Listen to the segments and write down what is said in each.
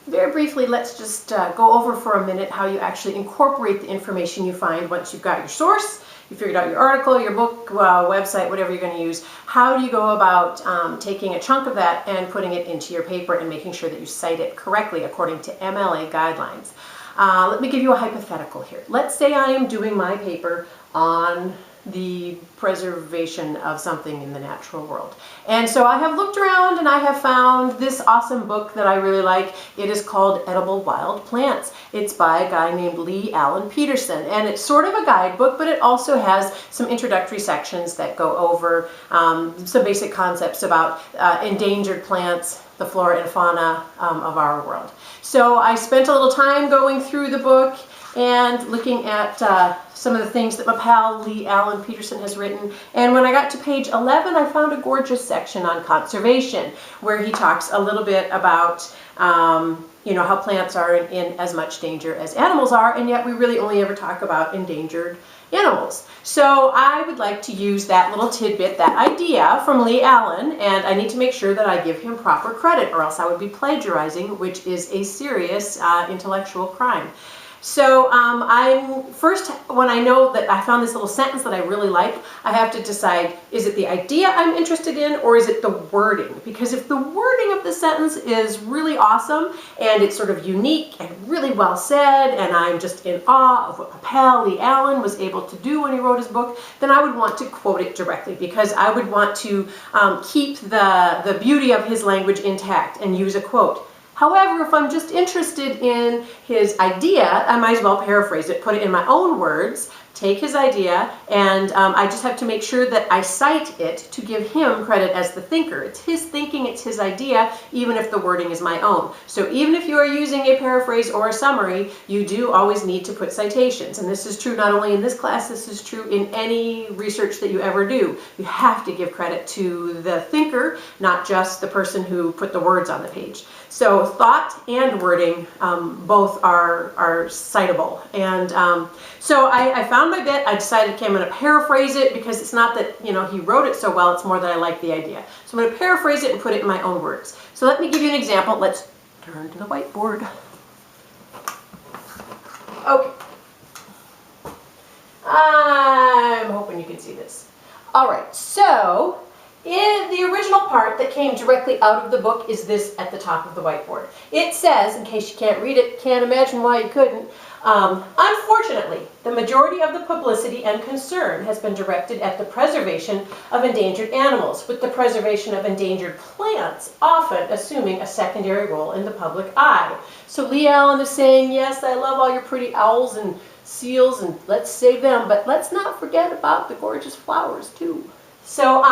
very briefly, let's just go over for a minute how you actually incorporate the information you find once you've got your source, you figured out your article, your book, website, whatever you're going to use. How do you go about taking a chunk of that and putting it into your paper and making sure that you cite it correctly according to MLA guidelines? Let me give you a hypothetical here. Let's say I am doing my paper on the preservation of something in the natural world. And so I have looked around and I have found this awesome book that I really like. It is called Edible Wild Plants. It's by a guy named Lee Allen Peterson, and it's sort of a guidebook, but it also has some introductory sections that go over some basic concepts about endangered plants, the flora and fauna of our world. So I spent a little time going through the book and looking at some of the things that my pal Lee Allen Peterson has written. And when I got to page 11, I found a gorgeous section on conservation where he talks a little bit about how plants are in as much danger as animals are, and yet we really only ever talk about endangered animals. So I would like to use that little tidbit, that idea from Lee Allen, and I need to make sure that I give him proper credit or else I would be plagiarizing, which is a serious intellectual crime. So when I know that I found this little sentence that I really like, I have to decide, is it the idea I'm interested in or is it the wording? Because if the wording of the sentence is really awesome and it's sort of unique and really well said and I'm just in awe of what my pal Lee Allen was able to do when he wrote his book, then I would want to quote it directly because I would want to keep the beauty of his language intact and use a quote. However, if I'm just interested in his idea, I might as well paraphrase it, put it in my own words, take his idea, and I just have to make sure that I cite it to give him credit as the thinker. It's his thinking, it's his idea, even if the wording is my own. So even if you are using a paraphrase or a summary, you do always need to put citations. And this is true not only in this class, this is true in any research that you ever do. You have to give credit to the thinker, not just the person who put the words on the page. So thought and wording both are citable. And so I found my bit. I decided, okay, I'm going to paraphrase it because it's not that, he wrote it so well, it's more that I like the idea. So I'm going to paraphrase it and put it in my own words. So let me give you an example. Let's turn to the whiteboard. Okay. I'm hoping you can see this. All right, so in the original part that came directly out of the book is this at the top of the whiteboard. It says, in case you can't read it, can't imagine why you couldn't, unfortunately, the majority of the publicity and concern has been directed at the preservation of endangered animals, with the preservation of endangered plants often assuming a secondary role in the public eye. So Lee Allen is saying, yes, I love all your pretty owls and seals, and let's save them, but let's not forget about the gorgeous flowers, too. So,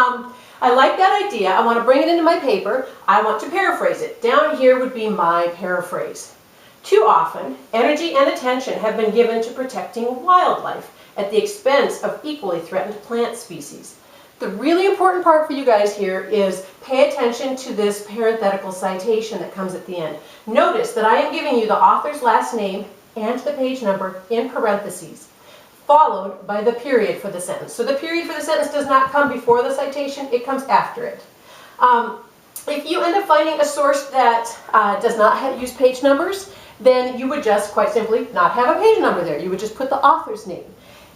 I like that idea. I want to bring it into my paper. I want to paraphrase it. Down here would be my paraphrase. Too often, energy and attention have been given to protecting wildlife at the expense of equally threatened plant species. The really important part for you guys here is pay attention to this parenthetical citation that comes at the end. Notice that I am giving you the author's last name and the page number in parentheses, followed by the period for the sentence. So the period for the sentence does not come before the citation, it comes after it. If you end up finding a source that does not use page numbers, then you would just quite simply not have a page number there. You would just put the author's name.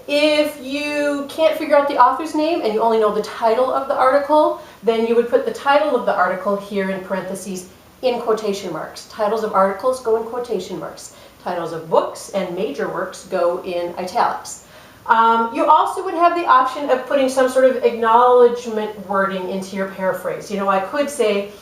If you can't figure out the author's name and you only know the title of the article, then you would put the title of the article here in parentheses in quotation marks. Titles of articles go in quotation marks. Titles of books and major works go in italics. You also would have the option of putting some sort of acknowledgement wording into your paraphrase. I could say,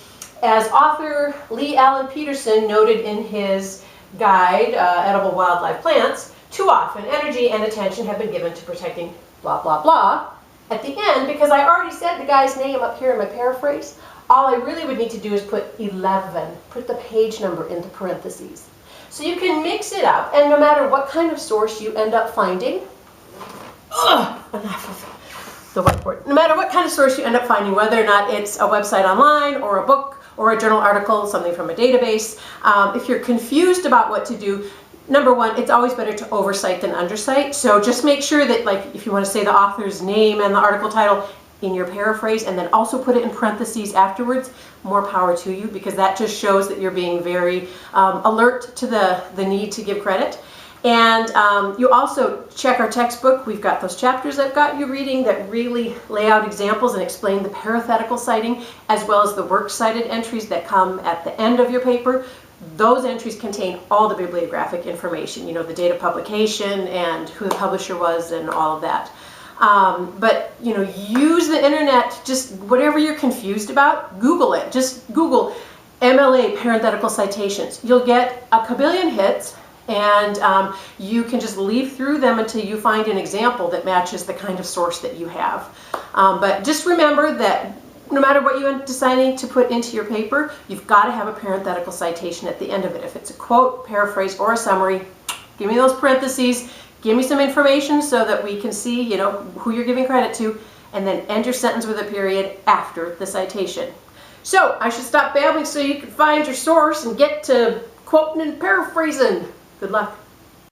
as author Lee Allen Peterson noted in his guide, Edible Wildlife Plants, too often energy and attention have been given to protecting blah, blah, blah. At the end, because I already said the guy's name up here in my paraphrase, all I really would need to do is put 11, put the page number into parentheses. So you can mix it up, and no matter what kind of source you end up finding, enough of the whiteboard. No matter what kind of source you end up finding, whether or not it's a website online or a book or a journal article, something from a database, if you're confused about what to do, number one, it's always better to overcite than undercite. So just make sure that, like, if you want to say the author's name and the article title in your paraphrase and then also put it in parentheses afterwards, more power to you, because that just shows that you're being very alert to the need to give credit. And you also check our textbook. We've got those chapters I've got you reading that really lay out examples and explain the parenthetical citing, as well as the works cited entries that come at the end of your paper. Those entries contain all the bibliographic information, you know, the date of publication and who the publisher was and all of that. But, you know, use the internet, just whatever you're confused about, Google it. Just Google MLA parenthetical citations. You'll get a kabillion hits, and you can just leaf through them until you find an example that matches the kind of source that you have. But just remember that no matter what you're deciding to put into your paper, you've got to have a parenthetical citation at the end of it. If it's a quote, paraphrase, or a summary, give me those parentheses, give me some information so that we can see, you know, who you're giving credit to, and then end your sentence with a period after the citation. So I should stop babbling so you can find your source and get to quoting and paraphrasing. Good luck.